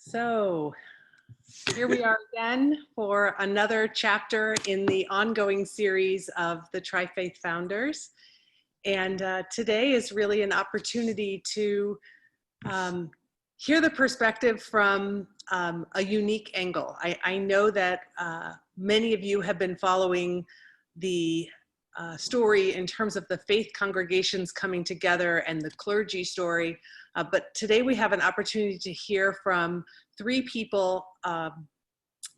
So here we are again for another chapter in the ongoing series of the Tri-Faith Founders. And today is really an opportunity to hear the perspective from a unique angle. I know that many of you have been following the story in terms of the faith congregations coming together and the clergy story. But today we have an opportunity to hear from three people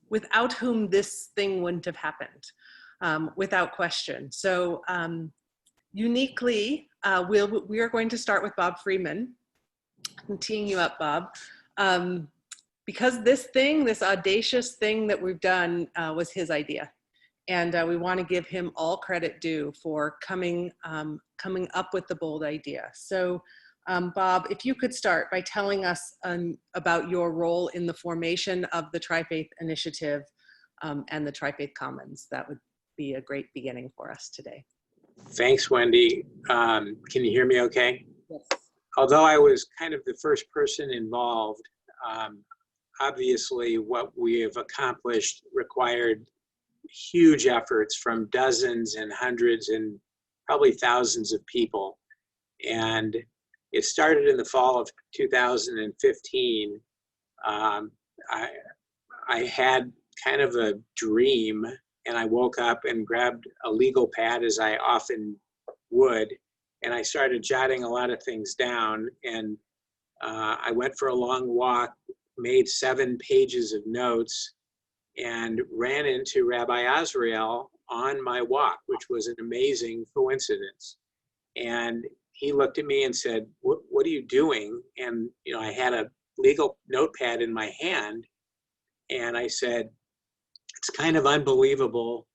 without whom this thing wouldn't have happened, without question. So uniquely, we are going to start with Bob Freeman. I'm teeing you up, Bob. Because this audacious thing that we've done was his idea. And we want to give him all credit due for coming up with the bold idea. So Bob, if you could start by telling us about your role in the formation of the Tri-Faith Initiative and the Tri-Faith Commons, that would be a great beginning for us today. Thanks, Wendy. Can you hear me okay? Yes. Although I was kind of the first person involved, obviously what we have accomplished required huge efforts from dozens and hundreds and probably thousands of people. And it started in the fall of 2015. I had kind of a dream, and I woke up and grabbed a legal pad, as I often would, and I started jotting a lot of things down. And I went for a long walk, made 7 pages of notes, and ran into Rabbi Azrael on my walk, which was an amazing coincidence. And he looked at me and said, what are you doing? And I had a legal notepad in my hand, and I said, it's kind of unbelievable,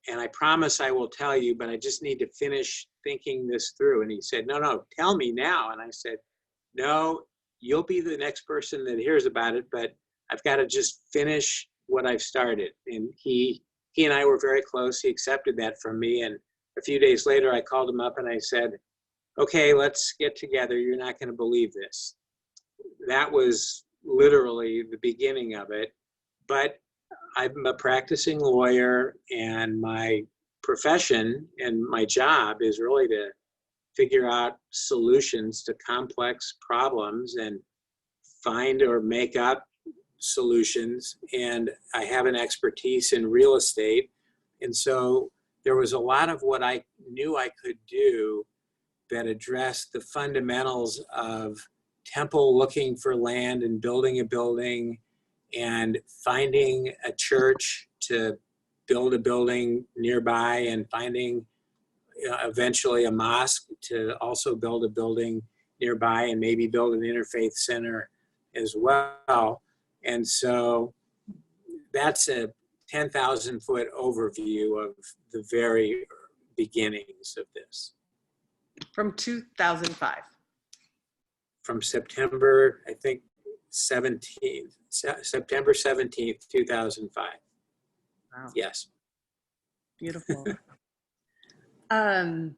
and I promise I will tell you, but I just need to finish thinking this through. And he said, no, tell me now. And I said, no, you'll be the next person that hears about it, but I've got to just finish what I've started. And he and I were very close. He accepted that from me. And a few days later, I called him up and I said, okay, let's get together. You're not going to believe this. That was literally the beginning of it. But I'm a practicing lawyer, and my profession and my job is really to figure out solutions to complex problems and find or make up solutions. And I have an expertise in real estate. And so there was a lot of what I knew I could do that addressed the fundamentals of Temple looking for land and building a building, and finding a church to build a building nearby, and finding eventually a mosque to also build a building nearby, and maybe build an interfaith center as well. And so that's a 10,000 foot overview of the very beginnings of this. From 2005. From September, I think, September 17th, 2005. Wow. Yes. Beautiful. John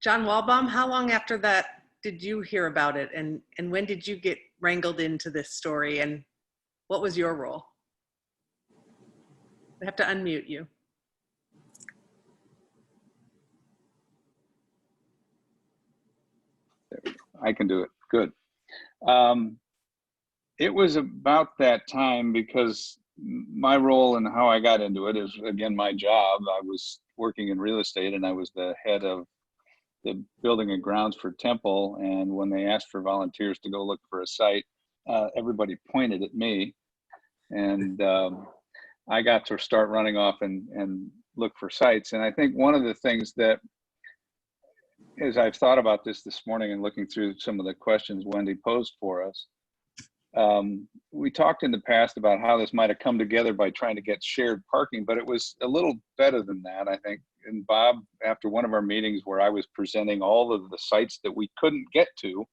Waldbaum, how long after that did you hear about it? And when did you get wrangled into this story? And what was your role? I have to unmute you. I can do it. Good. It was about that time, because my role and how I got into it is, again, my job. I was working in real estate, and I was the head of the building and grounds for Temple. And when they asked for volunteers to go look for a site, everybody pointed at me. And I got to start running off and look for sites. And I think one of the things that, as I've thought about this morning and looking through some of the questions Wendy posed for us, we talked in the past about how this might have come together by trying to get shared parking, but it was a little better than that, I think. And Bob, after one of our meetings where I was presenting all of the sites that we couldn't get to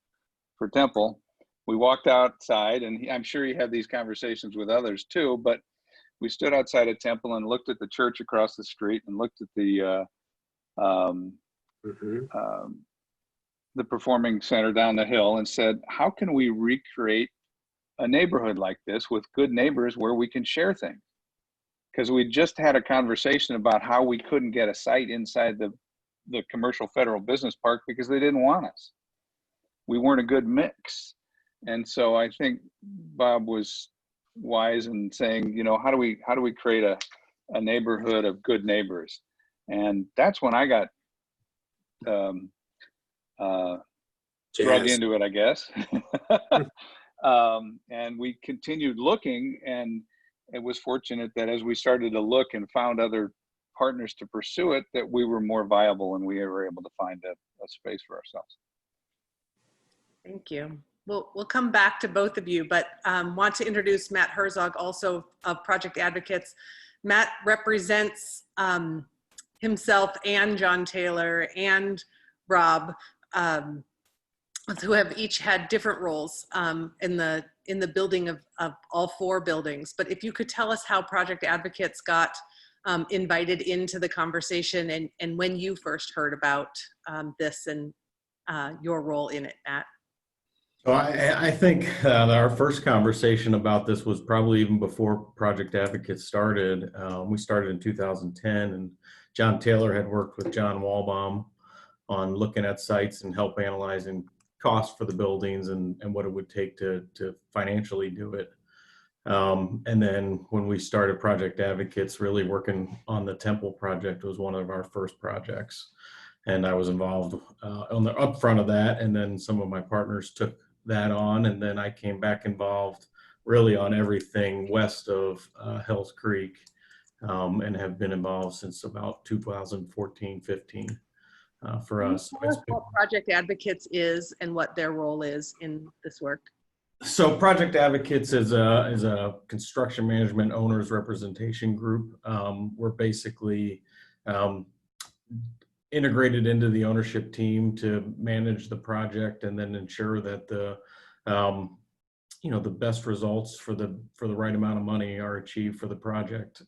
for Temple, we walked outside, and I'm sure he had these conversations with others too, but we stood outside of Temple and looked at the church across the street and looked at the performing center down the hill and said, how can we recreate a neighborhood like this with good neighbors where we can share things. Because we just had a conversation about how we couldn't get a site inside the commercial federal business park because they didn't want us. We weren't a good mix. And so I think Bob was wise in saying, you know, how do we create a neighborhood of good neighbors? And that's when I got drug into it, I guess. And we continued looking, and it was fortunate that as we started to look and found other partners to pursue it, that we were more viable and we were able to find a space for ourselves. Thank you. We'll come back to both of you, but want to introduce Matt Herzog, also of Project Advocates. Matt represents himself and John Taylor and Rob, who have each had different roles in the building of all 4 buildings. But if you could tell us how Project Advocates got invited into the conversation and when you first heard about this and your role in it, Matt. So I think our first conversation about this was probably even before Project Advocates started. We started in 2010, and John Taylor had worked with John Waldbaum on looking at sites and help analyzing costs for the buildings and what it would take to financially do it. And then when we started Project Advocates, really working on the Temple project was one of our first projects. And I was involved on the upfront of that. And then some of my partners took that on. And then I came back involved really on everything west of Hells Creek, and have been involved since about 2014, 15 for us. Tell us what Project Advocates is and what their role is in this work. So Project Advocates is a construction management owners representation group. We're basically integrated into the ownership team to manage the project and then ensure that the best results for the right amount of money are achieved for the project.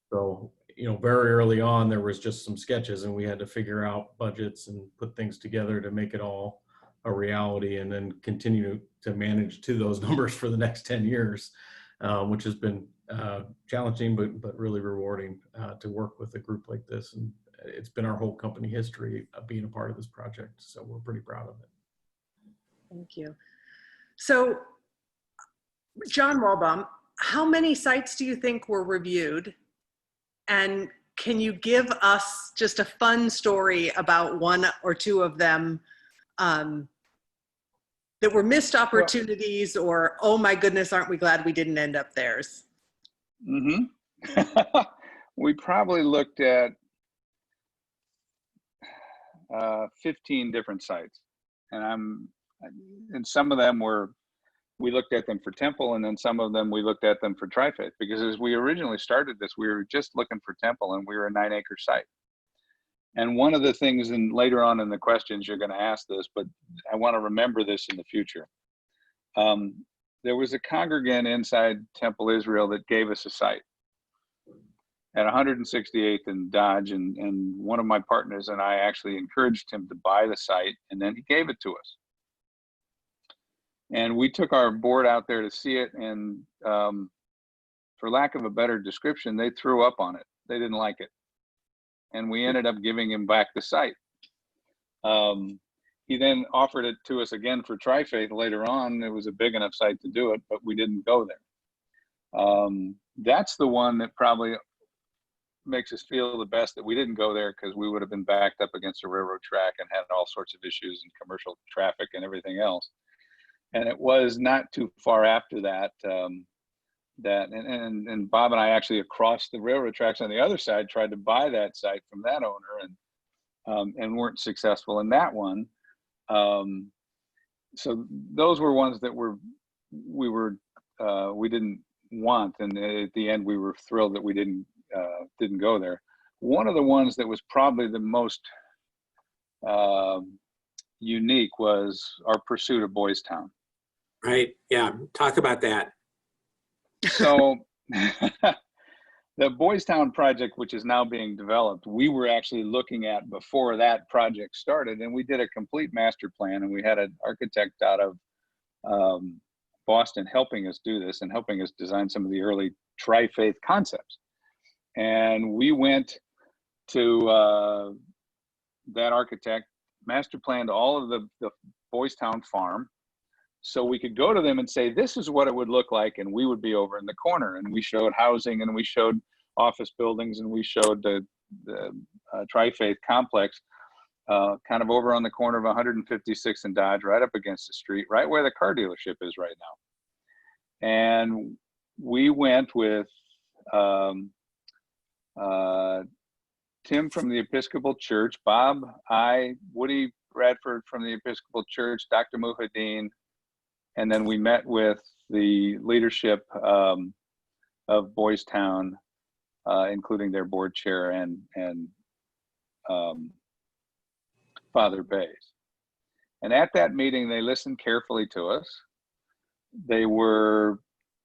So very early on there was just some sketches and we had to figure out budgets and put things together to make it all a reality, and then continue to manage to those numbers for the next 10 years, which has been challenging but really rewarding to work with a group like this. And it's been our whole company history of being a part of this project, so we're pretty proud of it. Thank you. So, John Waldbaum, how many sites do you think were reviewed? And can you give us just a fun story about 1 or 2 of them that were missed opportunities, or, oh my goodness, aren't we glad we didn't end up theirs? Mm-hmm. We probably looked at 15 different sites, and some of them we looked at them for Temple, and then some of them we looked at them for Tri-Faith, because as we originally started this, we were just looking for Temple, and we were a 9-acre site. And one of the things, and later on in the questions you're going to ask this, but I want to remember this in the future. There was a congregant inside Temple Israel that gave us a site at 168th and Dodge, and one of my partners and I actually encouraged him to buy the site, and then he gave it to us. And we took our board out there to see it, and for lack of a better description, they threw up on it. They didn't like it. And we ended up giving him back the site. He then offered it to us again for Tri-Faith later on. It was a big enough site to do it, but we didn't go there. That's the one that probably makes us feel the best that we didn't go there, because we would have been backed up against a railroad track and had all sorts of issues and commercial traffic and everything else. And it was not too far after that, and Bob and I actually across the railroad tracks on the other side tried to buy that site from that owner, and weren't successful in that one. So those were ones that we didn't want, and at the end we were thrilled that we didn't go there. One of the ones that was probably the most unique was our pursuit of Boys Town. Right. Yeah. Talk about that. So the Boys Town project, which is now being developed, we were actually looking at before that project started, and we did a complete master plan, and we had an architect out of Boston helping us do this and helping us design some of the early tri-faith concepts. And we went to that architect, master planned all of the Boys Town farm, so we could go to them and say, this is what it would look like, and we would be over in the corner. And we showed housing, and we showed office buildings, and we showed the tri-faith complex kind of over on the corner of 156 and Dodge, right up against the street, right where the car dealership is right now. And we went with Tim from the Episcopal Church, Bob, Woody Bradford from the Episcopal Church, Dr. Mujahideen, and then we met with the leadership of Boys Town, including their board chair and Father Bays. And at that meeting, they listened carefully to us. They were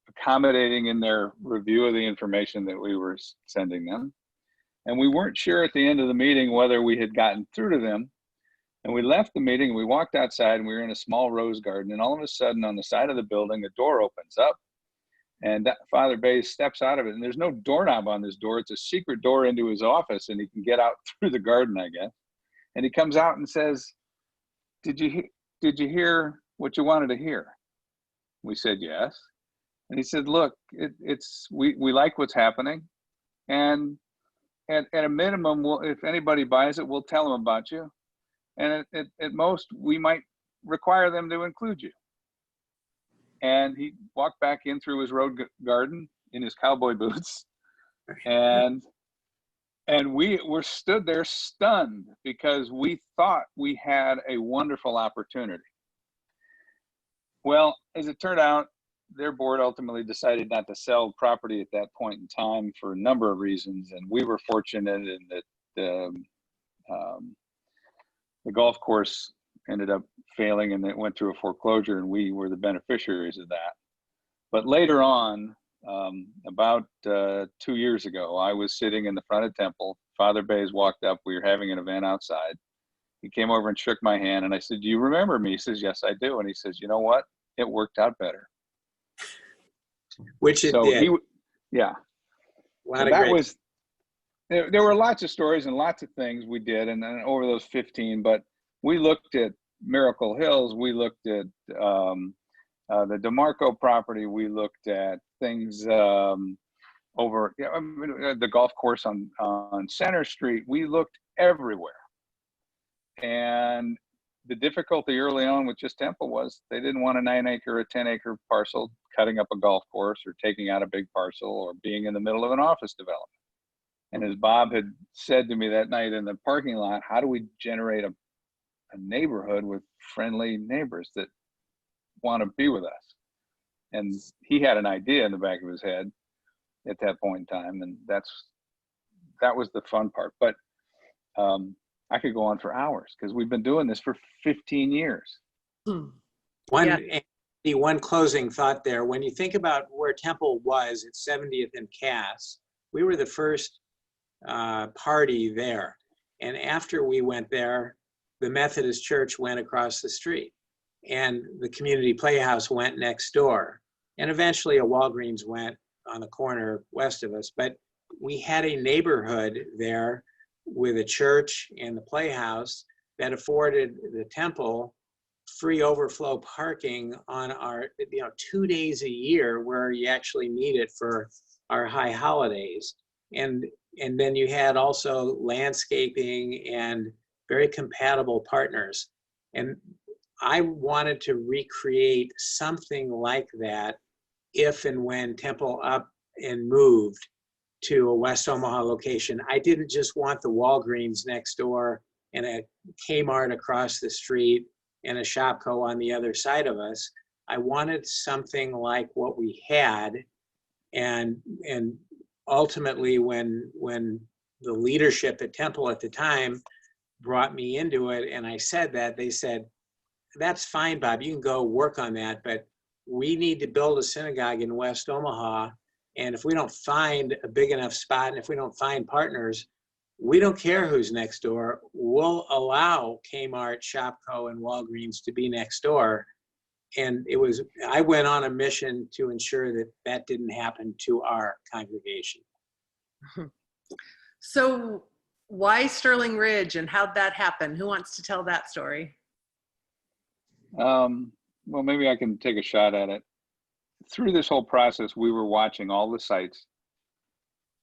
accommodating in their review of the information that we were sending them. And we weren't sure at the end of the meeting whether we had gotten through to them. And we left the meeting, and we walked outside, and we were in a small rose garden. And all of a sudden, on the side of the building, a door opens up, and Father Bays steps out of it. And there's no doorknob on this door. It's a secret door into his office, and he can get out through the garden, I guess. And he comes out and says, did you hear what you wanted to hear? We said, yes. And he said, look, we like what's happening. And at a minimum, if anybody buys it, we'll tell them about you. And at most, we might require them to include you. And he walked back in through his road garden in his cowboy boots. And we were stood there stunned because we thought we had a wonderful opportunity. Well, as it turned out, their board ultimately decided not to sell property at that point in time for a number of reasons. And we were fortunate in that the golf course ended up failing, and it went through a foreclosure, and we were the beneficiaries of that. But later on, about 2 years ago, I was sitting in the front of Temple. Father Bays walked up. We were having an event outside. He came over and shook my hand, and I said, do you remember me? He says, yes, I do. And he says, you know what? It worked out better. Which it so did. Yeah. There were lots of stories and lots of things we did, and then over those 15, but we looked at Miracle Hills, we looked at the DeMarco property, we looked at things over the golf course on Center Street. We looked everywhere. And the difficulty early on with just Temple was they didn't want a 9-acre or a 10-acre parcel cutting up a golf course or taking out a big parcel or being in the middle of an office development. And as Bob had said to me that night in the parking lot, how do we generate a neighborhood with friendly neighbors that want to be with us? And he had an idea in the back of his head at that point in time, and that was the fun part. But I could go on for hours because we've been doing this for 15 years. One closing thought there. When you think about where Temple was at 70th and Cass, we were the first party there. And after we went there, the Methodist Church went across the street, and the community playhouse went next door. And eventually a Walgreens went on the corner west of us. But we had a neighborhood there with a church and the playhouse that afforded the Temple free overflow parking on our 2 days a year, where you actually need it for our high holidays. And then you had also landscaping and very compatible partners. And I wanted to recreate something like that if and when Temple up and moved to a West Omaha location. I didn't just want the Walgreens next door and a Kmart across the street and a Shopko on the other side of us. I wanted something like what we had. And ultimately, when the leadership at Temple at the time brought me into it and I said that, they said, that's fine, Bob, you can go work on that, but we need to build a synagogue in West Omaha. And if we don't find a big enough spot, and if we don't find partners, we don't care who's next door. We'll allow Kmart, Shopko, and Walgreens to be next door. And I went on a mission to ensure that that didn't happen to our congregation. So why Sterling Ridge and how'd that happen? Who wants to tell that story? Well, maybe I can take a shot at it. Through this whole process, we were watching all the sites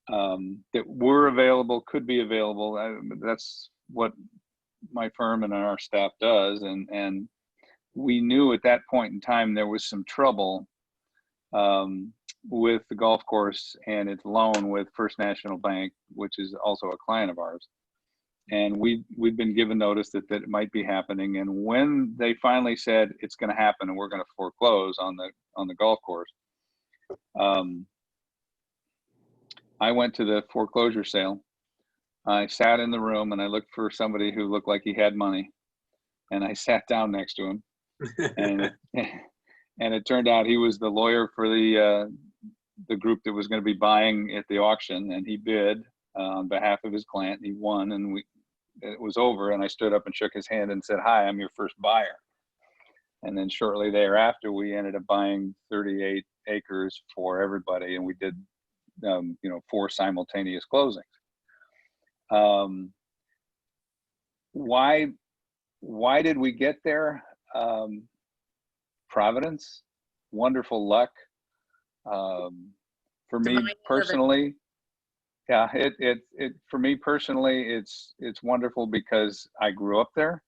that were available, could be available. That's what my firm and our staff does. And we knew at that point in time there was some trouble with the golf course and its loan with First National Bank, which is also a client of ours. And we'd been given notice that it might be happening. And when they finally said it's going to happen and we're going to foreclose on the golf course, I went to the foreclosure sale. I sat in the room and I looked for somebody who looked like he had money, and I sat down next to him. And it turned out he was the lawyer for the group that was going to be buying at the auction, and he bid on behalf of his client. He won, and it was over. And I stood up and shook his hand and said, "Hi, I'm your first buyer." And then shortly thereafter, we ended up buying 38 acres for everybody, and we did 4 simultaneous closings. Why did we get there? Providence, wonderful luck. For me personally, yeah, for me personally, it's wonderful because I grew up there.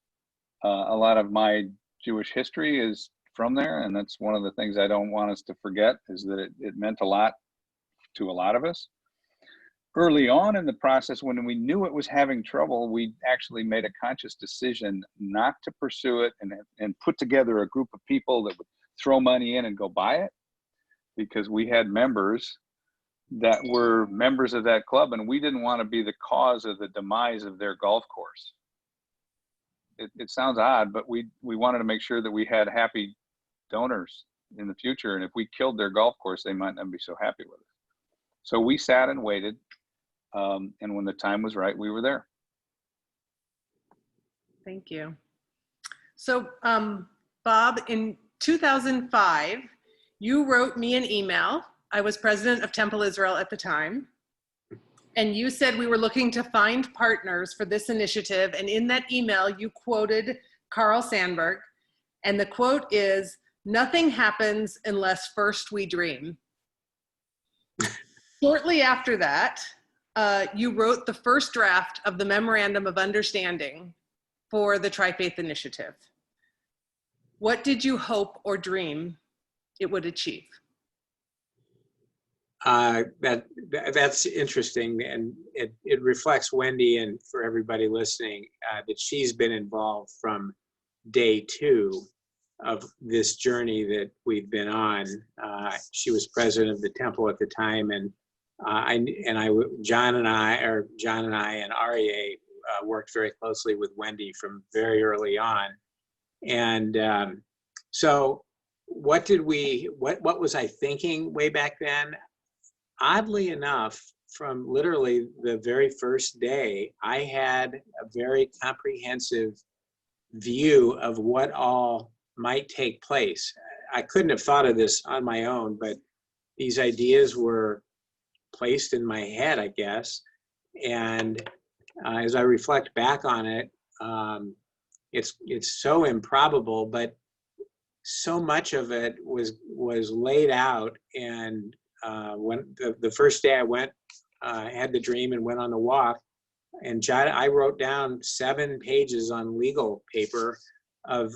A lot of my Jewish history is from there, and that's one of the things I don't want us to forget, is that it meant a lot to a lot of us. Early on in the process, when we knew it was having trouble, we actually made a conscious decision not to pursue it and put together a group of people that would throw money in and go buy it, because we had members that were members of that club, and we didn't want to be the cause of the demise of their golf course. It sounds odd, but we wanted to make sure that we had happy donors in the future, and if we killed their golf course, they might not be so happy with us. So we sat and waited. And when the time was right, we were there. Thank you. So, Bob, in 2005, you wrote me an email. I was president of Temple Israel at the time. And you said we were looking to find partners for this initiative. And in that email, you quoted Carl Sandburg. And the quote is, "Nothing happens unless first we dream." Shortly after that, you wrote the first draft of the Memorandum of Understanding for the Tri-Faith Initiative. What did you hope or dream it would achieve? That's interesting, and it reflects Wendy, and for everybody listening, that she's been involved from day 2 of this journey that we've been on. She was president of the temple at the time, and John and I and REA worked very closely with Wendy from very early on. And so what was I thinking way back then? Oddly enough, from literally the very first day, I had a very comprehensive view of what all might take place. I couldn't have thought of this on my own, but these ideas were placed in my head, I guess. And as I reflect back on it, it's so improbable, but so much of it was laid out. And when the first day I went, had the dream and went on the walk, and I wrote down 7 pages on legal paper of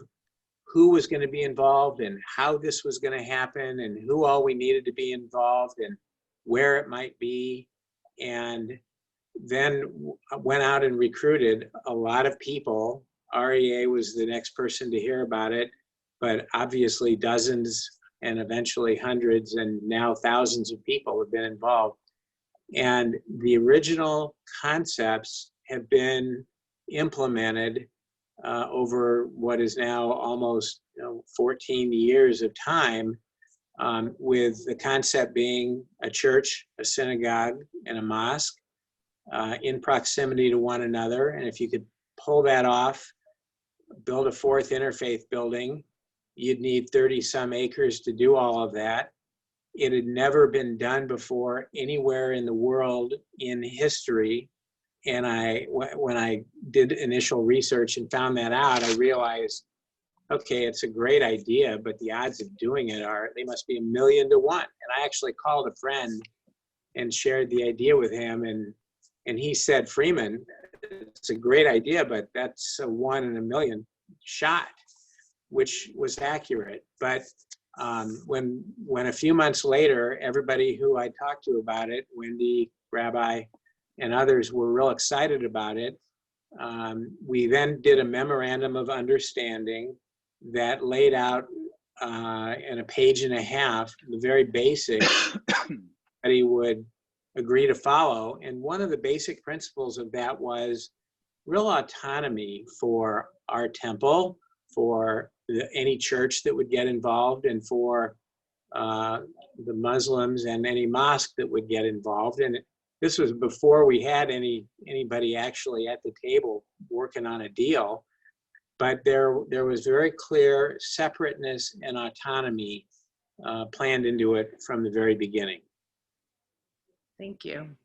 who was going to be involved and how this was going to happen and who all we needed to be involved and where it might be. And then went out and recruited a lot of people. REA was the next person to hear about it, but obviously dozens and eventually hundreds and now thousands of people have been involved. And the original concepts have been implemented over what is now almost 14 years of time, with the concept being a church, a synagogue, and a mosque in proximity to one another. And if you could pull that off, build a 4th interfaith building, you'd need 30 some acres to do all of that. It had never been done before anywhere in the world in history. And when I did initial research and found that out, I realized, okay, it's a great idea, but the odds of doing it they must be 1,000,000 to 1. And I actually called a friend and shared the idea with him. And he said, Freeman, it's a great idea, but that's a 1 in 1,000,000 shot, which was accurate. But when a few months later, everybody who I talked to about it, Wendy, Rabbi, and others were real excited about it, we then did a memorandum of understanding that laid out in a page and a half the very basics that he would agree to follow. And one of the basic principles of that was real autonomy for our temple, for any church that would get involved, and for the Muslims and any mosque that would get involved. And this was before we had anybody actually at the table working on a deal. But there was very clear separateness and autonomy planned into it from the very beginning. Thank you.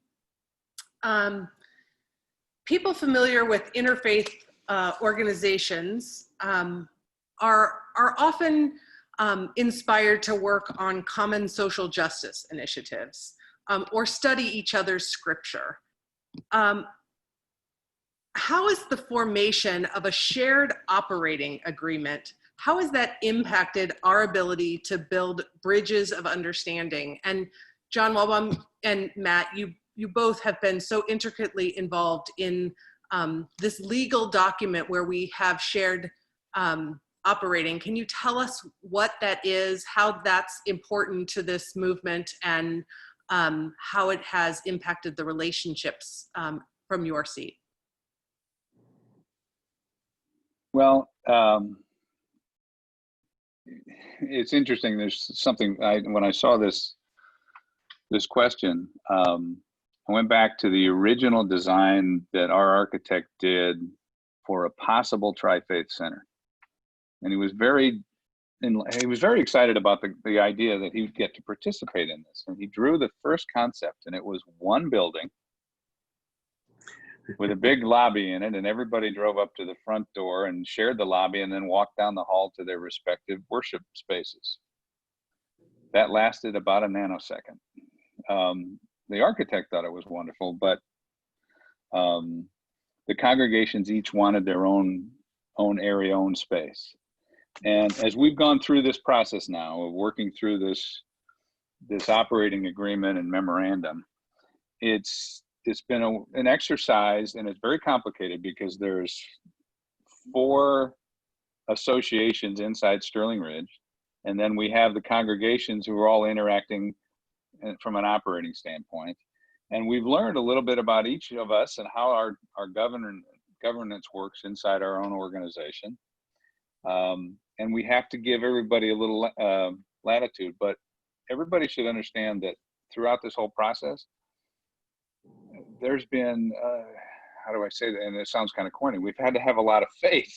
People familiar with interfaith organizations are often inspired to work on common social justice initiatives or study each other's scripture. How is the formation of a shared operating agreement, how has that impacted our ability to build bridges of understanding? And John Waldbaum and Matt, you both have been so intricately involved in this legal document where we have shared operating. Can you tell us what that is, how that's important to this movement, and how it has impacted the relationships from your seat? Well, it's interesting. There's something, when I saw this question, I went back to the original design that our architect did for a possible tri-faith center. And he was very excited about the idea that he would get to participate in this. And he drew the first concept, and it was one building with a big lobby in it, and everybody drove up to the front door and shared the lobby and then walked down the hall to their respective worship spaces. That lasted about a nanosecond. The architect thought it was wonderful, but the congregations each wanted their own area, own space. And as we've gone through this process now of working through this operating agreement and memorandum, it's been an exercise, and it's very complicated because there's 4 associations inside Sterling Ridge, and then we have the congregations who are all interacting from an operating standpoint. And we've learned a little bit about each of us and how our governance works inside our own organization. And we have to give everybody a little latitude, but everybody should understand that throughout this whole process, there's been, how do I say that? And it sounds kind of corny. We've had to have a lot of faith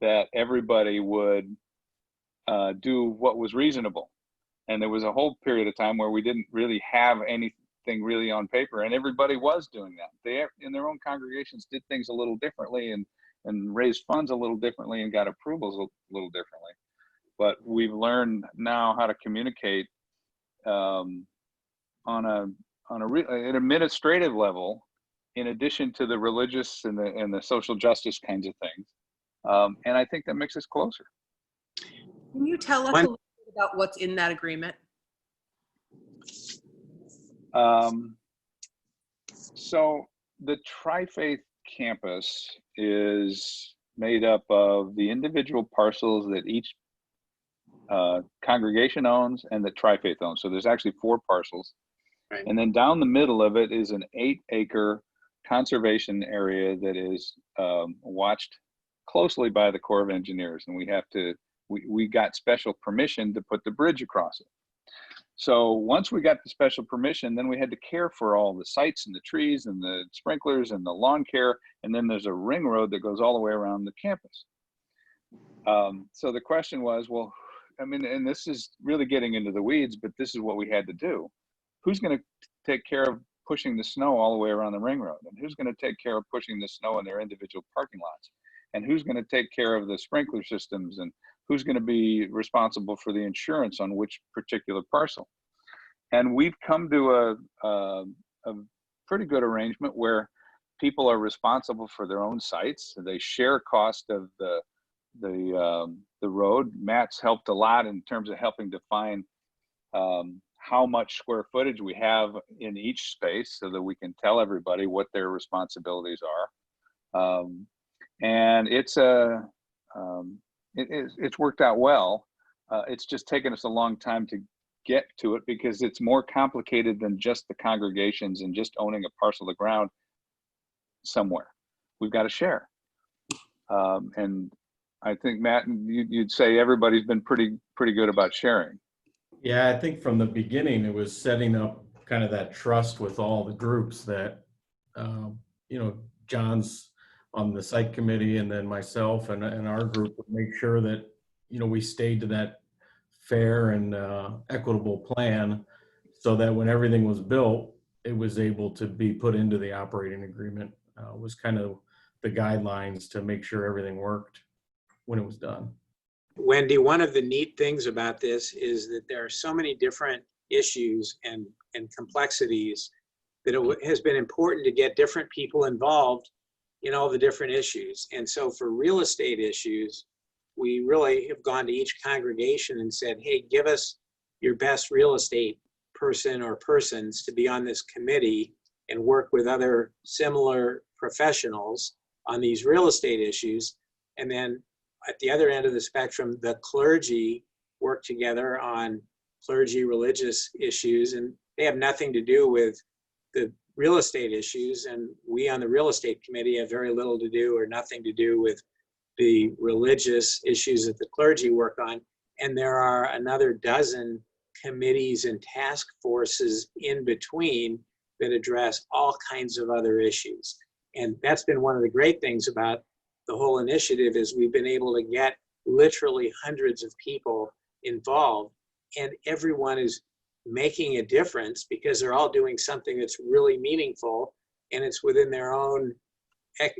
that everybody would do what was reasonable. And there was a whole period of time where we didn't really have anything really on paper, and everybody was doing that. They, in their own congregations, did things a little differently and raised funds a little differently and got approvals a little differently. But we've learned now how to communicate on an administrative level, in addition to the religious and the social justice kinds of things. And I think that makes us closer. Can you tell us a little bit about what's in that agreement? So the Tri-Faith campus is made up of the individual parcels that each congregation owns and that Tri-Faith owns. So there's actually 4 parcels. Right. And then down the middle of it is an 8-acre conservation area that is watched closely by the Corps of Engineers. And we got special permission to put the bridge across it. So once we got the special permission, then we had to care for all the sites and the trees and the sprinklers and the lawn care. And then there's a ring road that goes all the way around the campus. So the question was, well, I mean, and this is really getting into the weeds, but this is what we had to do. Who's going to take care of pushing the snow all the way around the ring road? And who's going to take care of pushing the snow in their individual parking lots? And who's going to take care of the sprinkler systems? And who's going to be responsible for the insurance on which particular parcel? And we've come to a pretty good arrangement where people are responsible for their own sites. They share cost of the road. Matt's helped a lot in terms of helping define how much square footage we have in each space so that we can tell everybody what their responsibilities are. And it's worked out well. It's just taken us a long time to get to it because it's more complicated than just the congregations and just owning a parcel of ground somewhere. We've got to share. And I think, Matt, you'd say everybody's been pretty good about sharing. Yeah, I think from the beginning, it was setting up kind of that trust with all the groups that, John's on the site committee and then myself and our group would make sure that, we stayed to that fair and equitable plan so that when everything was built, it was able to be put into the operating agreement. Was kind of the guidelines to make sure everything worked when it was done. Wendy, one of the neat things about this is that there are so many different issues and complexities that it has been important to get different people involved in all the different issues. And so for real estate issues, we really have gone to each congregation and said, hey, give us your best real estate person or persons to be on this committee and work with other similar professionals on these real estate issues. And then at the other end of the spectrum, the clergy work together on clergy religious issues, and they have nothing to do with the real estate issues. And we on the real estate committee have very little to do or nothing to do with the religious issues that the clergy work on. And there are another dozen committees and task forces in between that address all kinds of other issues. And that's been one of the great things about the whole initiative is we've been able to get literally hundreds of people involved, and everyone is making a difference because they're all doing something that's really meaningful and it's within their own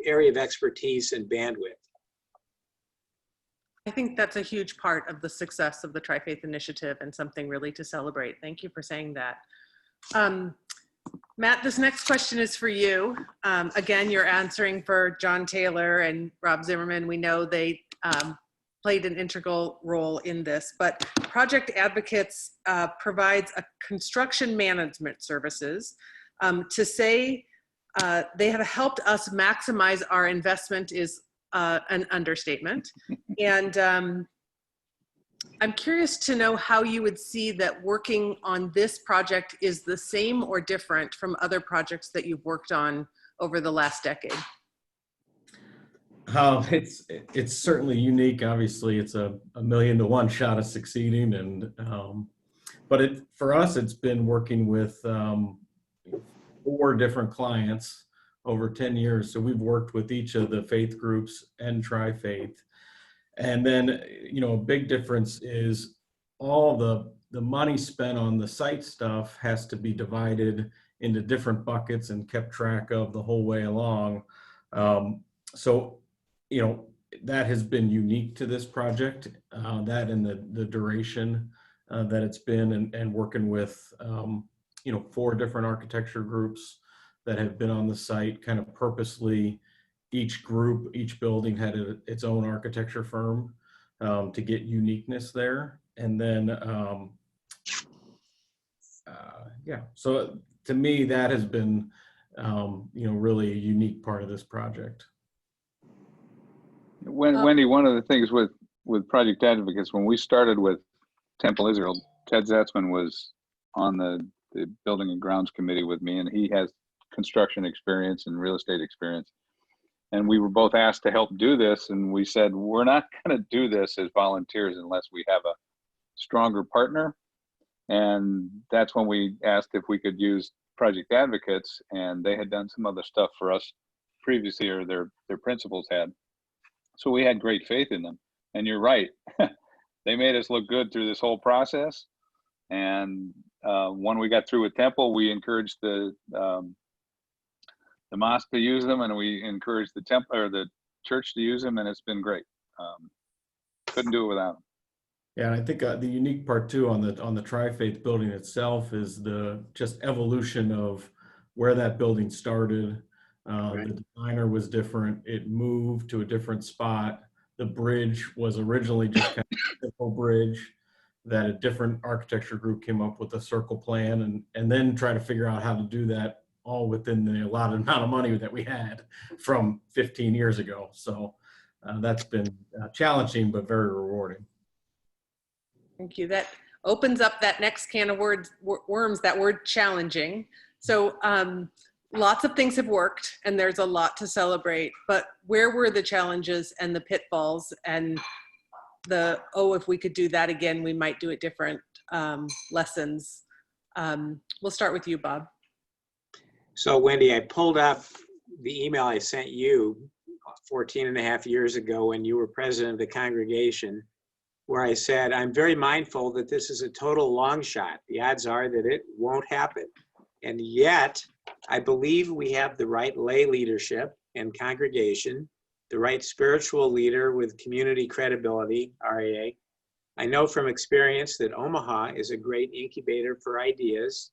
area of expertise and bandwidth. I think that's a huge part of the success of the Tri-Faith Initiative and something really to celebrate. Thank you for saying that. Matt, this next question is for you. Again, you're answering for John Taylor and Rob Zimmerman. We know they played an integral role in this, but Project Advocates provides a construction management services. To say they have helped us maximize our investment is an understatement. And I'm curious to know how you would see that working on this project is the same or different from other projects that you've worked on over the last decade. It's certainly unique. Obviously, it's a 1,000,000 to 1 shot of succeeding, and but for us, it's been working with 4 different clients over 10 years. So we've worked with each of the faith groups and Tri-Faith. And then, a big difference is all the money spent on the site stuff has to be divided into different buckets and kept track of the whole way along. So, that has been unique to this project, that and the duration that it's been, and working with, 4 different architecture groups that have been on the site kind of purposely. Each group, each building had its own architecture firm to get uniqueness there. And then, so to me, that has been, really a unique part of this project. Wendy, one of the things with Project Advocates, when we started with Temple Israel, Ted Zatzman was on the Building and Grounds Committee with me, and he has construction experience and real estate experience. And we were both asked to help do this, and we said, we're not going to do this as volunteers unless we have a stronger partner. And that's when we asked if we could use Project Advocates, and they had done some other stuff for us previously, or their principals had. So we had great faith in them. And you're right. They made us look good through this whole process. And when we got through with Temple, we encouraged the mosque to use them, and we encouraged the temple or the church to use them, and it's been great. Couldn't do it without them. Yeah, and I think the unique part too on the Tri-Faith building itself is the just evolution of where that building started. Right. The designer was different. It moved to a different spot. The bridge was originally just kind of a simple bridge that a different architecture group came up with a circle plan and then try to figure out how to do that all within the allotted amount of money that we had from 15 years ago. So that's been challenging, but very rewarding. Thank you. That opens up that next can of worms, that word challenging. So lots of things have worked and there's a lot to celebrate, but where were the challenges and the pitfalls and the, oh, if we could do that again, we might do it different lessons? We'll start with you, Bob. So Wendy, I pulled up the email I sent you 14 and a half years ago when you were president of the congregation, where I said, I'm very mindful that this is a total long shot. The odds are that it won't happen. And yet, I believe we have the right lay leadership and congregation, the right spiritual leader with community credibility, RAA. I know from experience that Omaha is a great incubator for ideas,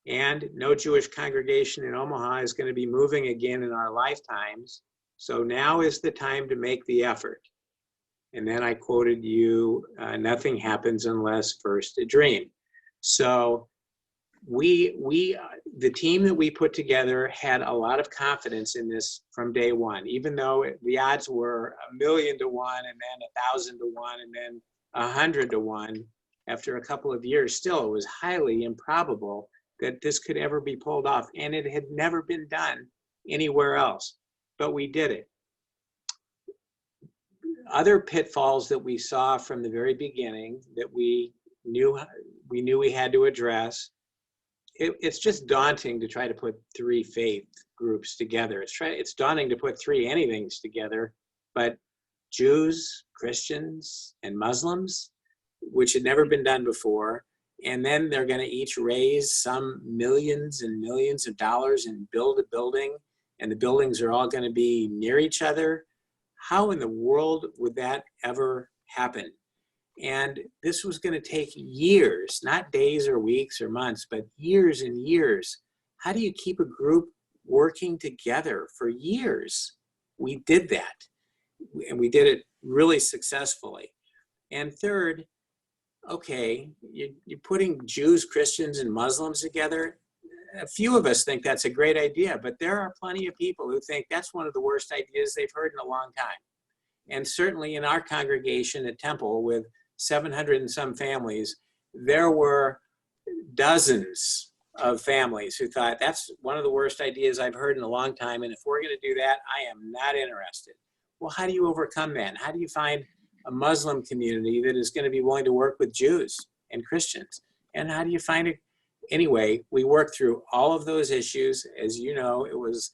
and no Jewish congregation in Omaha is going to be moving again in our lifetimes. So now is the time to make the effort. And then I quoted you, nothing happens unless first a dream. So the team that we put together had a lot of confidence in this from day one, even though the odds were 1,000,000 to 1 and then 1,000 to 1 and then 100 to 1. After a couple of years, still it was highly improbable that this could ever be pulled off, and it had never been done anywhere else, but we did it. Other pitfalls that we saw from the very beginning that we knew we had to address. It's just daunting to try to put 3 faith groups together. It's daunting to put 3 anythings together, but Jews, Christians, and Muslims, which had never been done before, and then they're going to each raise some millions and millions of dollars and build a building, and the buildings are all going to be near each other. How in the world would that ever happen? And this was going to take years, not days or weeks or months, but years and years. How do you keep a group working together for years? We did that, and we did it really successfully. And third, okay, you're putting Jews, Christians, and Muslims together. A few of us think that's a great idea, but there are plenty of people who think that's one of the worst ideas they've heard in a long time. And certainly in our congregation at Temple with 700 and some families, there were dozens of families who thought that's one of the worst ideas I've heard in a long time. And if we're going to do that, I am not interested. Well, how do you overcome that? How do you find a Muslim community that is going to be willing to work with Jews and Christians? And how do you find it? Anyway, we worked through all of those issues. As you know, it was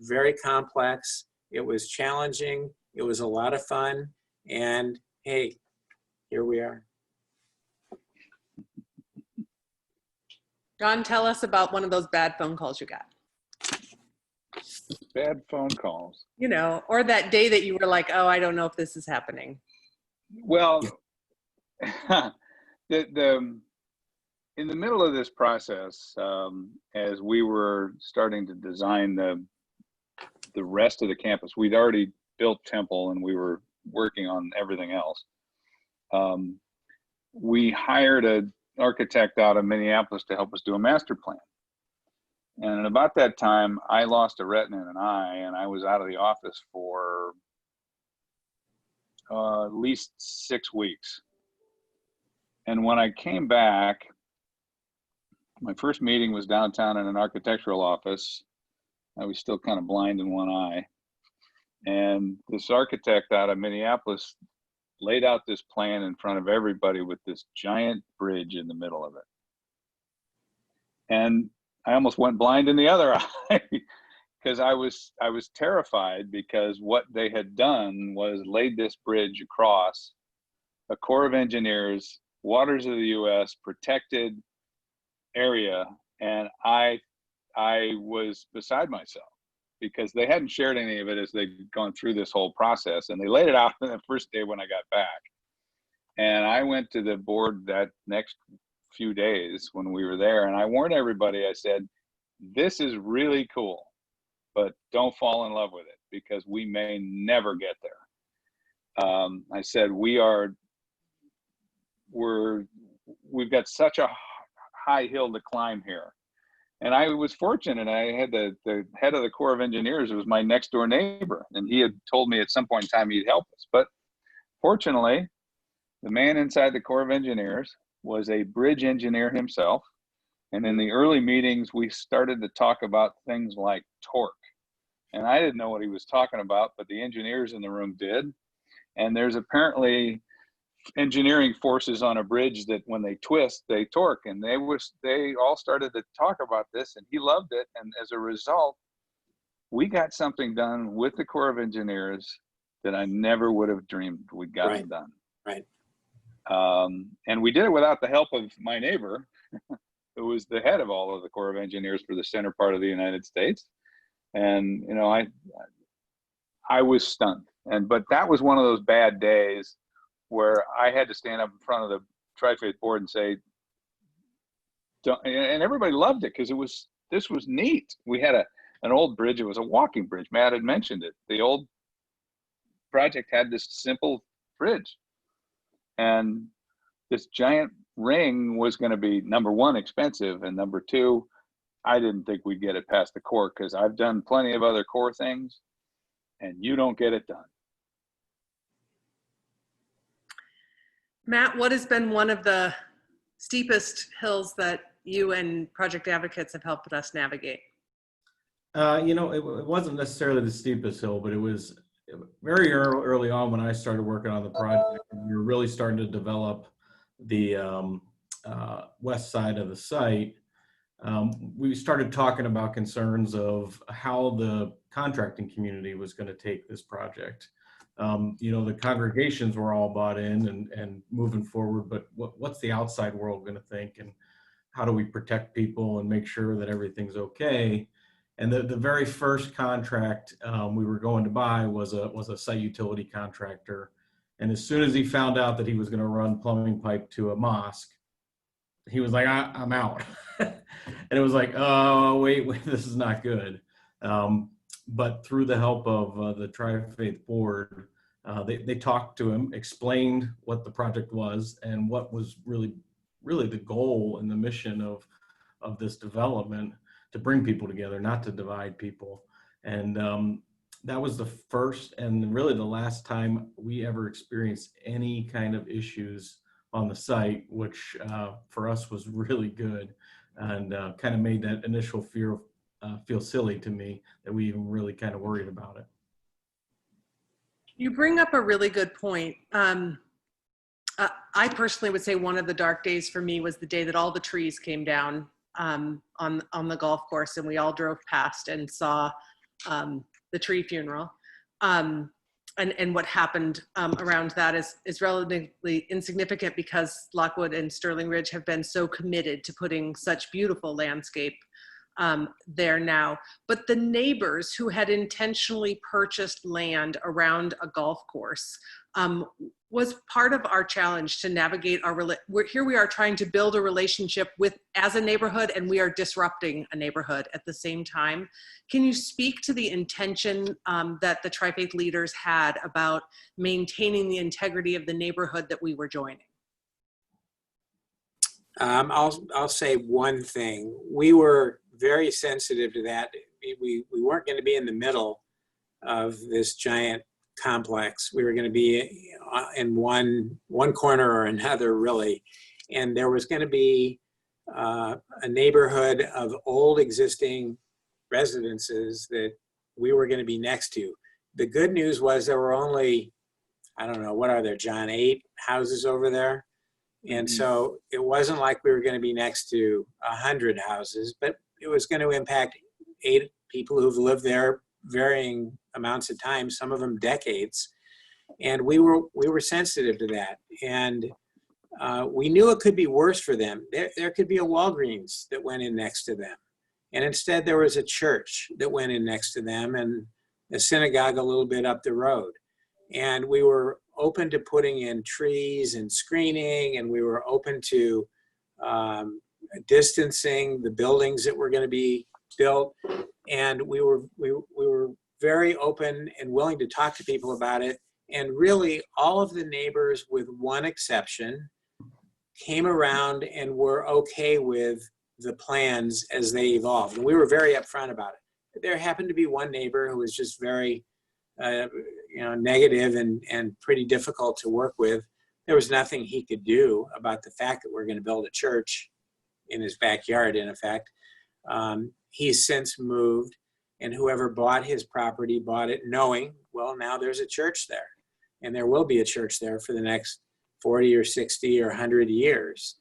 very complex. It was challenging. It was a lot of fun. And hey, here we are. John, tell us about one of those bad phone calls you got. Bad phone calls. You know, or that day that you were like, oh, I don't know if this is happening. Well, in the middle of this process, as we were starting to design the rest of the campus, we'd already built Temple and we were working on everything else. We hired an architect out of Minneapolis to help us do a master plan. And about that time, I lost a retina in an eye, and I was out of the office for at least 6 weeks. And when I came back, my first meeting was downtown in an architectural office. I was still kind of blind in one eye. And this architect out of Minneapolis laid out this plan in front of everybody with this giant bridge in the middle of it. And I almost went blind in the other eye. because I was terrified, because what they had done was laid this bridge across a Corps of Engineers, waters of the U.S., protected area, and I was beside myself because they hadn't shared any of it as they'd gone through this whole process, and they laid it out on the first day when I got back. And I went to the board that next few days when we were there, and I warned everybody. I said, this is really cool, but don't fall in love with it because we may never get there. I said, we've got such a high hill to climb here. And I was fortunate. I had the head of the Corps of Engineers, who was my next door neighbor, and he had told me at some point in time he'd help us. But fortunately, the man inside the Corps of Engineers was a bridge engineer himself. And in the early meetings, we started to talk about things like torque. And I didn't know what he was talking about, but the engineers in the room did. And there's apparently engineering forces on a bridge that when they twist, they torque. And they all started to talk about this, and he loved it. And as a result, we got something done with the Corps of Engineers that I never would have dreamed we'd gotten done. Right. And we did it without the help of my neighbor, who was the head of all of the Corps of Engineers for the center part of the United States. And, you know, I was stunned. But that was one of those bad days where I had to stand up in front of the Tri-Faith board and say, and everybody loved it because this was neat. We had an old bridge. It was a walking bridge. Matt had mentioned it. The old project had this simple bridge, and this giant ring was going to be, number one, expensive, and number two, I didn't think we'd get it past the Corps, because I've done plenty of other Corps things, and you don't get it done. Matt, what has been one of the steepest hills that you and Project Advocates have helped us navigate? You know, it wasn't necessarily the steepest hill, but it was very early on when I started working on the project. We were really starting to develop the west side of the site. We started talking about concerns of how the contracting community was going to take this project. You know, the congregations were all bought in and moving forward, but what's the outside world going to think, and how do we protect people and make sure that everything's okay? And the very first contract we were going to buy was a site utility contractor. And as soon as he found out that he was going to run plumbing pipe to a mosque, he was like, I'm out. And it was like, oh, wait, this is not good. But through the help of the Tri-Faith board, they talked to him, explained what the project was and what was really the goal and the mission of this development, to bring people together, not to divide people. And that was the first and really the last time we ever experienced any kind of issues on the site, which for us was really good, and kind of made that initial fear feel silly to me that we even really kind of worried about it. You bring up a really good point. I personally would say one of the dark days for me was the day that all the trees came down on the golf course, and we all drove past and saw the tree funeral. And what happened around that is relatively insignificant, because Lockwood and Sterling Ridge have been so committed to putting such beautiful landscape there now. But the neighbors who had intentionally purchased land around a golf course was part of our challenge to navigate here we are trying to build a relationship as a neighborhood, and we are disrupting a neighborhood at the same time. Can you speak to the intention that the Tri-Faith leaders had about maintaining the integrity of the neighborhood that we were joining? I'll say one thing. We were very sensitive to that. We weren't going to be in the middle of this giant complex. We were going to be in one corner or another, really. And there was going to be a neighborhood of old existing residences that we were going to be next to. The good news was there were only, I don't know, what are there, John, 8 houses over there? And so it wasn't like we were going to be next to 100 houses, but it was going to impact 8 people who've lived there varying amounts of time, some of them decades. And we were sensitive to that. And we knew it could be worse for them. There could be a Walgreens that went in next to them. And instead there was a church that went in next to them and a synagogue a little bit up the road. And we were open to putting in trees and screening, and we were open to distancing the buildings that were going to be built. And we were very open and willing to talk to people about it. And really all of the neighbors, with one exception, came around and were okay with the plans as they evolved. And we were very upfront about it. There happened to be one neighbor who was just very negative and pretty difficult to work with. There was nothing he could do about the fact that we're going to build a church in his backyard, in effect. He's since moved, and whoever bought his property bought it knowing, well, now there's a church there, and there will be a church there for the next 40 or 60 or 100 years.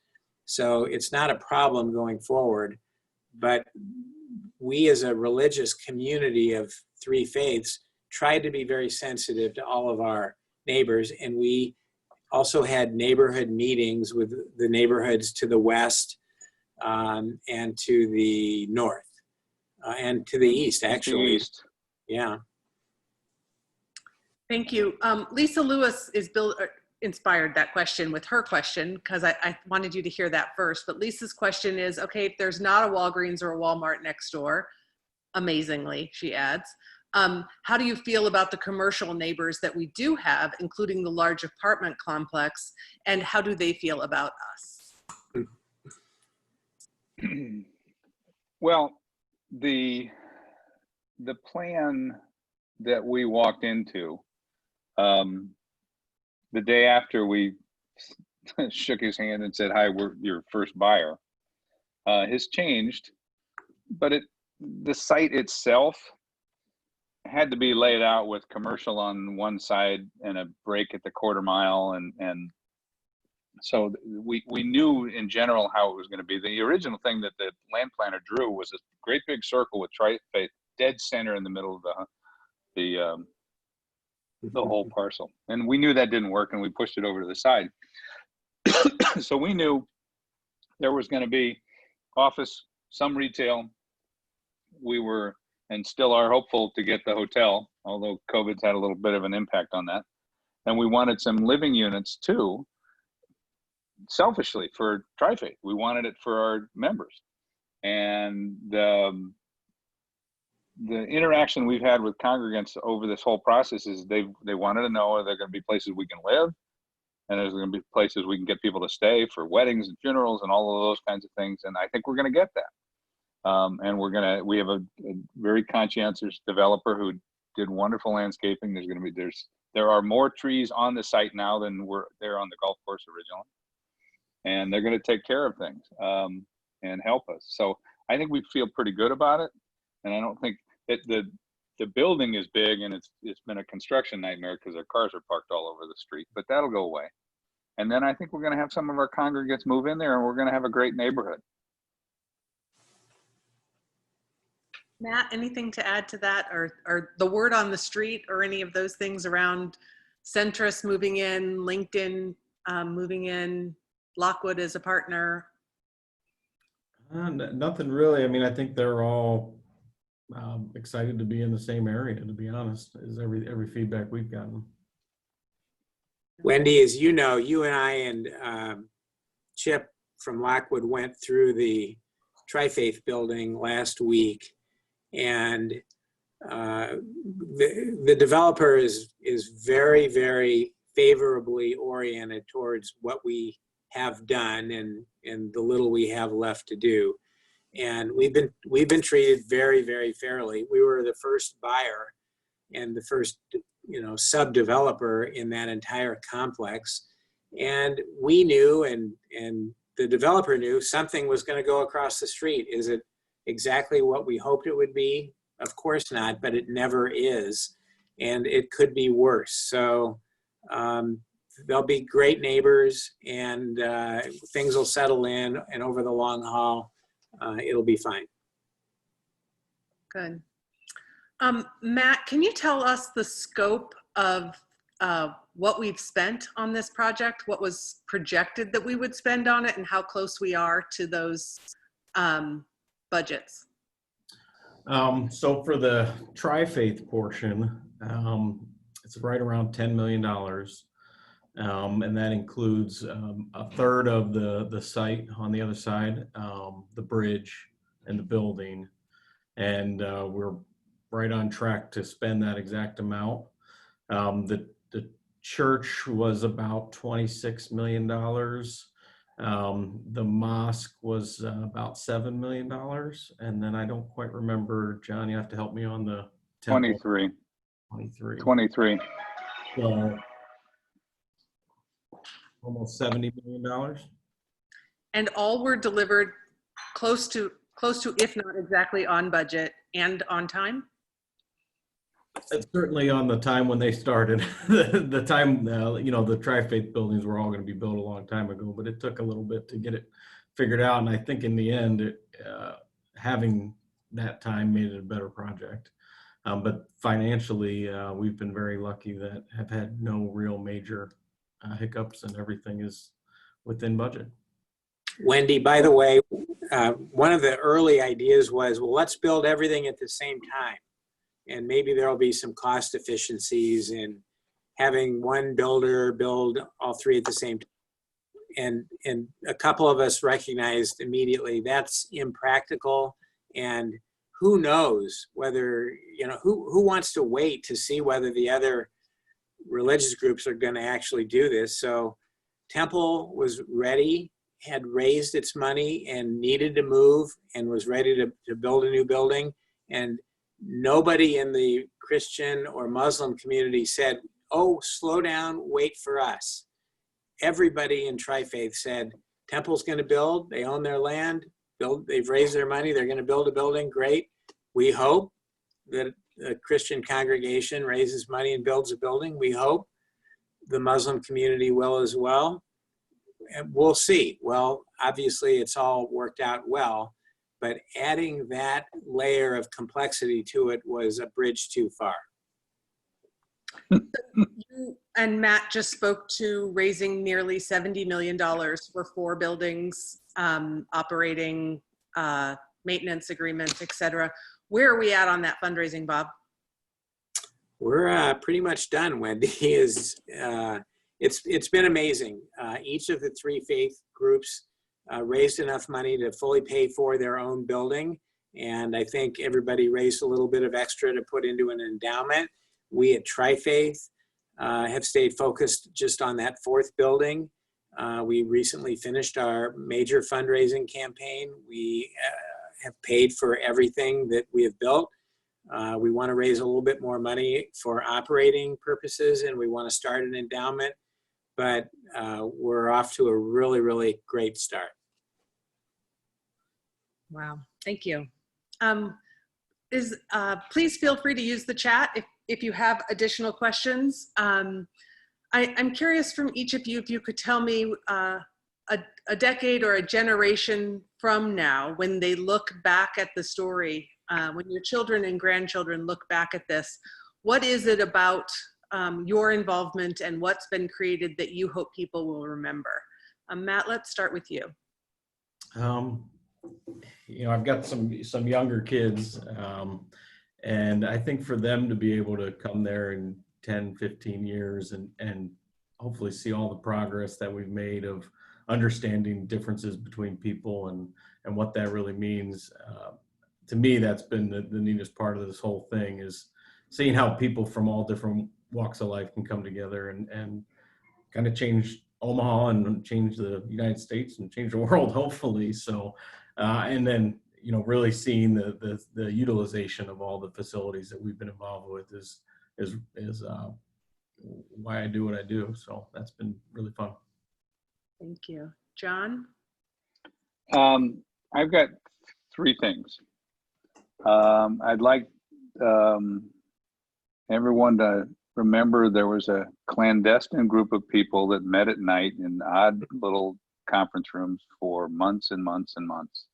So it's not a problem going forward, but we as a religious community of three faiths tried to be very sensitive to all of our neighbors. And we also had neighborhood meetings with the neighborhoods to the west and to the north and to the east, actually. East. Yeah. Thank you. Lisa Lewis inspired that question with her question, because I wanted you to hear that first. But Lisa's question is, okay, if there's not a Walgreens or a Walmart next door, amazingly, she adds, how do you feel about the commercial neighbors that we do have, including the large apartment complex, and how do they feel about us? Well, the plan that we walked into, the day after we shook his hand and said, "Hi, we're your first buyer," has changed, but the site itself had to be laid out with commercial on one side and a break at the quarter mile, and so we knew in general how it was going to be. The original thing that the land planner drew was a great big circle with tri-faith dead center in the middle of the whole parcel, and we knew that didn't work, and we pushed it over to the side. So we knew there was going to be office, some retail. We were and still are hopeful to get the hotel, although COVID's had a little bit of an impact on that. And we wanted some living units too, selfishly, for Tri-Faith. We wanted it for our members. And the interaction we've had with congregants over this whole process is they wanted to know, are there going to be places we can live? And there's going to be places we can get people to stay for weddings and funerals and all of those kinds of things. And I think we're going to get that. And we have a very conscientious developer who did wonderful landscaping. There are more trees on the site now than were there on the golf course originally. And they're going to take care of things and help us. So I think we feel pretty good about it. And I don't think that the building is big, and it's been a construction nightmare because our cars are parked all over the street, but that'll go away. And then I think we're going to have some of our congregants move in there, and we're going to have a great neighborhood. Matt, anything to add to that, or the word on the street, or any of those things around Centrus moving in, LinkedIn moving in, Lockwood as a partner? Nothing really. I mean, I think they're all excited to be in the same area, to be honest, is every feedback we've gotten. Wendy, as you know, you and I and Chip from Lockwood went through the Tri-Faith building last week, and the developer is very, very favorably oriented towards what we have done and the little we have left to do. And we've been treated very, very fairly. We were the first buyer and the first, sub-developer in that entire complex. And we knew, and the developer knew, something was going to go across the street. Is it exactly what we hoped it would be? Of course not, but it never is. And it could be worse. So they'll be great neighbors, and things will settle in, and over the long haul, it'll be fine. Good. Matt, can you tell us the scope of what we've spent on this project, what was projected that we would spend on it, and how close we are to those budgets? So for the Tri-Faith portion, it's right around $10 million. And that includes a third of the site on the other side, the bridge and the building. And we're right on track to spend that exact amount. The church was about $26 million. The mosque was about $7 million. And then I don't quite remember, John, you have to help me on the temple. 23. 23. 23. So almost $70 million. And all were delivered close to, if not exactly on budget and on time? It's certainly on the time when they started. the time, the Tri-Faith buildings were all going to be built a long time ago, but it took a little bit to get it figured out. And I think in the end, having that time made it a better project. But financially, we've been very lucky that have had no real major hiccups, and everything is within budget. Wendy, by the way, one of the early ideas was, well, let's build everything at the same time. And maybe there'll be some cost efficiencies in having one builder build all three at the same time. And a couple of us recognized immediately that's impractical. And who knows whether, who wants to wait to see whether the other religious groups are going to actually do this. So Temple was ready, had raised its money and needed to move and was ready to build a new building. And nobody in the Christian or Muslim community said, oh, slow down, wait for us. Everybody in Tri-Faith said, Temple's going to build, they own their land, they've raised their money, they're going to build a building, great. We hope that a Christian congregation raises money and builds a building. We hope the Muslim community will as well. And we'll see. Well, obviously it's all worked out well, but adding that layer of complexity to it was a bridge too far. You and Matt just spoke to raising nearly $70 million for 4 buildings, operating, maintenance agreements, et cetera. Where are we at on that fundraising, Bob? We're pretty much done, Wendy. It's been amazing. Each of the 3 faith groups raised enough money to fully pay for their own building. And I think everybody raised a little bit of extra to put into an endowment. We at Tri-Faith have stayed focused just on that 4th building. We recently finished our major fundraising campaign. We have paid for everything that we have built. We want to raise a little bit more money for operating purposes, and we want to start an endowment, but we're off to a really, really great start. Wow, thank you. Please feel free to use the chat if you have additional questions. I'm curious from each of you if you could tell me a decade or a generation from now, when they look back at the story, when your children and grandchildren look back at this, what is it about your involvement and what's been created that you hope people will remember? Matt, let's start with you. I've got some younger kids, and I think for them to be able to come there in 10, 15 years and hopefully see all the progress that we've made of understanding differences between people and what that really means. To me, that's been the neatest part of this whole thing, is seeing how people from all different walks of life can come together and kind of change Omaha and change the United States and change the world, hopefully. So, and then, really seeing the utilization of all the facilities that we've been involved with is why I do what I do. So that's been really fun. Thank you. John? I've got 3 things. I'd like everyone to remember there was a clandestine group of people that met at night in odd little conference rooms for months and months and months,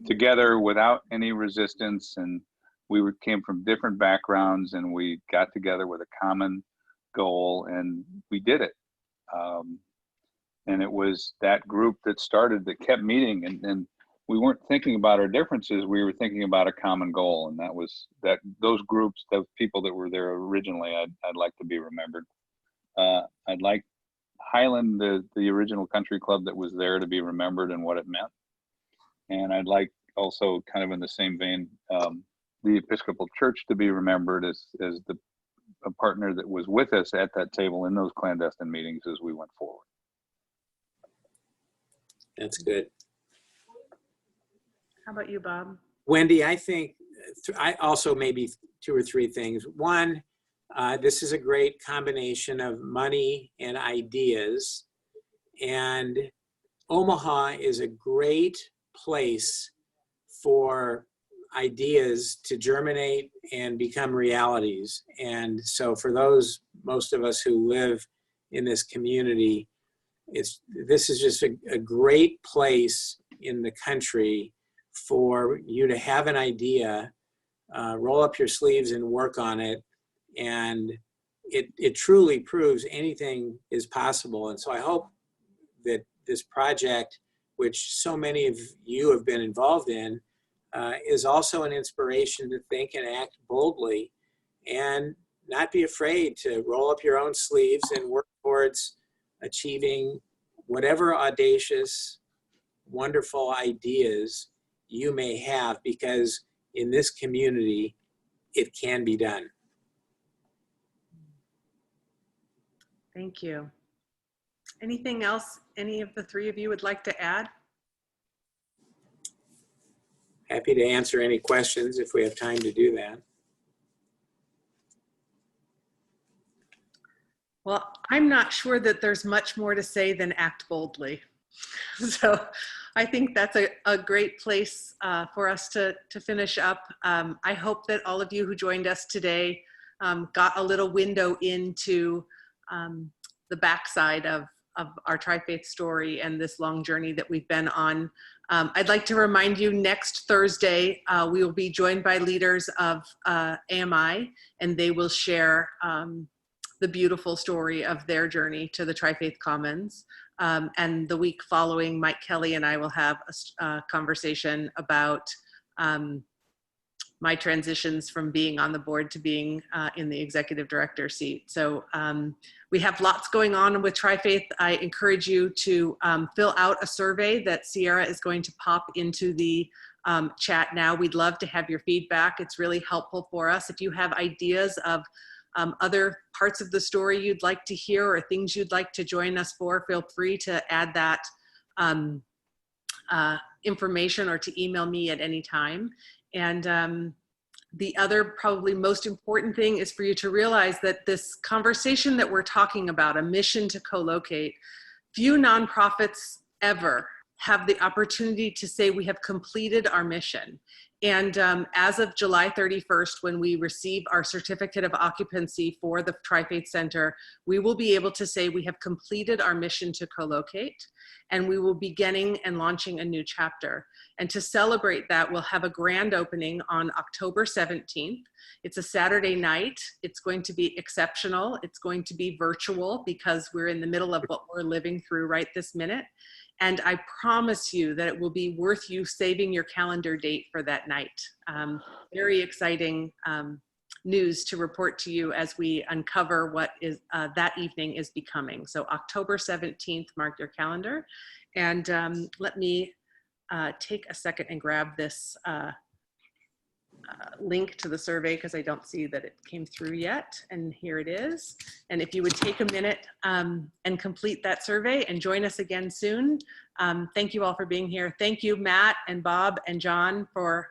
together without any resistance and came from different backgrounds, and we got together with a common goal, and we did it. And it was that group that kept meeting, and we weren't thinking about our differences. We were thinking about a common goal, and those groups, those people that were there originally, I'd like to be remembered. I'd like Highland, the original country club that was there, to be remembered and what it meant. And I'd like also, kind of in the same vein, the Episcopal Church to be remembered as a partner that was with us at that table in those clandestine meetings as we went forward. That's good. How about you, Bob? Wendy, I think I also maybe 2 or 3 things. One, this is a great combination of money and ideas. And Omaha is a great place for ideas to germinate and become realities. And so for most of us who live in this community, this is just a great place in the country for you to have an idea, roll up your sleeves and work on it. And it truly proves anything is possible. And so I hope that this project, which so many of you have been involved in, is also an inspiration to think and act boldly and not be afraid to roll up your own sleeves and work towards achieving whatever audacious, wonderful ideas you may have, because in this community, it can be done. Thank you. Anything else any of the 3 of you would like to add? Happy to answer any questions if we have time to do that. Well, I'm not sure that there's much more to say than act boldly. So I think that's a great place for us to finish up. I hope that all of you who joined us today got a little window into the backside of our Tri-Faith story and this long journey that we've been on. I'd like to remind you, next Thursday, we will be joined by leaders of AMI, and they will share the beautiful story of their journey to the Tri-Faith Commons. And the week following, Mike Kelly and I will have a conversation about my transitions from being on the board to being in the executive director seat. So we have lots going on with Tri-Faith. I encourage you to fill out a survey that Sierra is going to pop into the chat now. We'd love to have your feedback. It's really helpful for us. If you have ideas of other parts of the story you'd like to hear or things you'd like to join us for, feel free to add that information or to email me at any time. And the other probably most important thing is for you to realize that this conversation that we're talking about, a mission to co-locate, few nonprofits ever have the opportunity to say we have completed our mission. And as of July 31st, when we receive our certificate of occupancy for the Tri-Faith Center, we will be able to say we have completed our mission to co-locate, and we will be beginning and launching a new chapter. And to celebrate that, we'll have a grand opening on October 17th. It's a Saturday night. It's going to be exceptional. It's going to be virtual because we're in the middle of what we're living through right this minute. And I promise you that it will be worth you saving your calendar date for that night. Very exciting news to report to you as we uncover what is that evening is becoming. So October 17th, mark your calendar. And let me take a second and grab this link to the survey because I don't see that it came through yet. And here it is. And if you would take a minute and complete that survey and join us again soon. Thank you all for being here. Thank you, Matt and Bob and John, for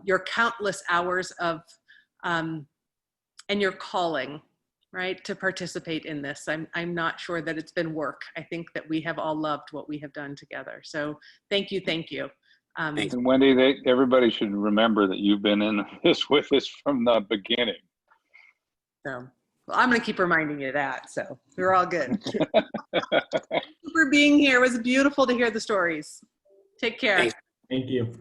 your countless hours of and your calling, right, to participate in this. I'm not sure that it's been work. I think that we have all loved what we have done together. So thank you, thank you. And Wendy, everybody should remember that you've been in this with us from the beginning. So, well, I'm going to keep reminding you that. So we're all good. Thank you for being here. It was beautiful to hear the stories. Take care. Thanks. Thank you.